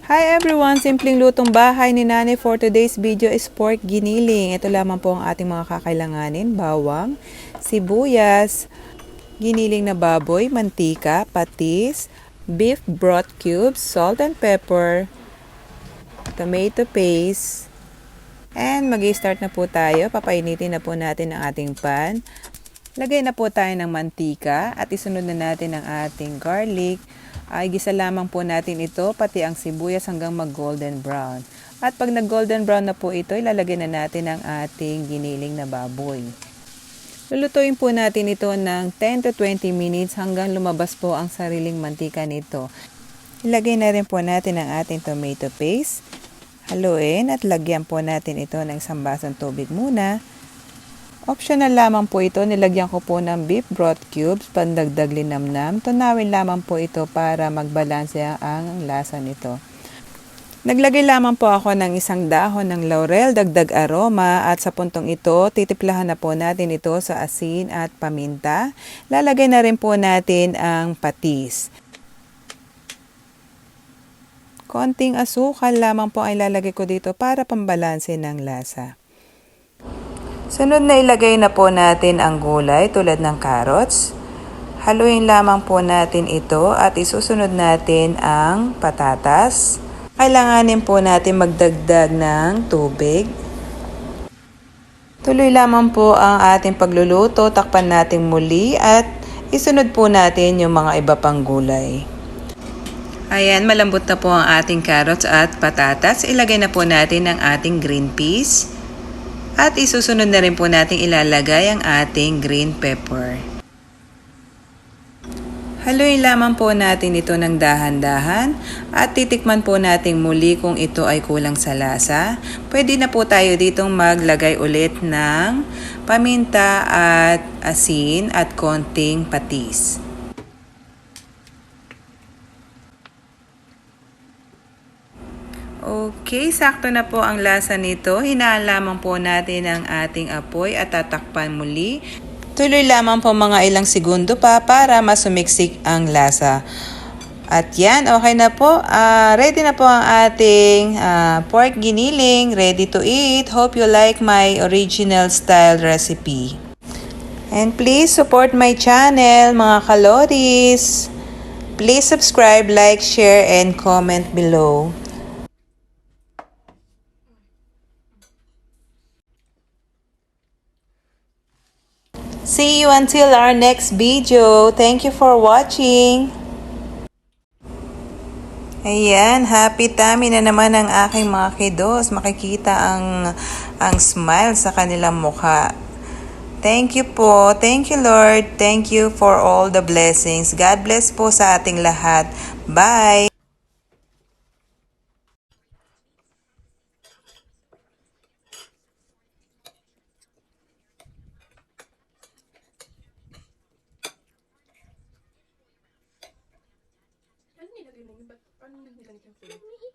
Hi everyone! Simpleng lutong bahay ni Nani for today's video is pork giniling. Ito lamang po ang ating mga kakailanganin. Bawang, sibuyas, giniling na baboy, mantika, patis, beef broth cubes, salt and pepper, tomato paste, and mag-i-start na po tayo. Papainitin na po natin ang ating pan. Lagay na po tayo ng mantika at isunod na natin ang ating garlic. Ay gisa lamang po natin ito, pati ang sibuyas hanggang mag-golden brown. At pag nag-golden brown na po ito, ilalagay na natin ang ating giniling na baboy. Lulutuin po natin ito ng 10 to 20 minutes hanggang lumabas po ang sariling mantika nito. Ilagay na rin po natin ang ating tomato paste. Haluin at lagyan po natin ito ng isang basong tubig muna. Optional lamang po ito, nilagyan ko po ng beef broth cubes, pandagdag linamnam. Tunawin lamang po ito para magbalanse ang lasa nito. Naglagay lamang po ako ng isang dahon ng laurel, dagdag aroma at sa puntong ito, titiplahan na po natin ito sa asin at paminta. Lalagay na rin po natin ang patis. Konting asukal lamang po ay lalagay ko dito para pambalanse ng lasa. Sunod na ilagay na po natin ang gulay tulad ng carrots. Haluin lamang po natin ito at isusunod natin ang patatas. Kailanganin po natin magdagdag ng tubig. Tuloy lamang po ang ating pagluluto, takpan natin muli at isunod po natin yung mga iba pang gulay. Ayan, malambot na po ang ating carrots at patatas. Ilagay na po natin ang ating green peas. At isusunod na rin po natin ilalagay ang ating green pepper. Haluin lamang po natin ito ng dahan-dahan at titikman po natin muli kung ito ay kulang sa lasa. Pwede na po tayo ditong maglagay ulit ng paminta at asin at konting patis. Okay, sakto na po ang lasa nito. Hinaan lamang po natin ang ating apoy at tatakpan muli. Tuloy lamang po mga ilang segundo pa para masumiksik ang lasa. At yan, okay na po. Ready na po ang ating pork giniling. Ready to eat. Hope you like my original style recipe. And please support my channel, mga kaloris. Please subscribe, like, share, and comment below. See you until our next video. Thank you for watching. Ayan, happy tummy na naman ang aking mga kiddos. Makikita ang smile sa kanilang mukha. Thank you po. Thank you, Lord. Thank you for all the blessings. God bless po sa ating lahat. Bye! Ano nilagay mo? Paano nilagay yung food?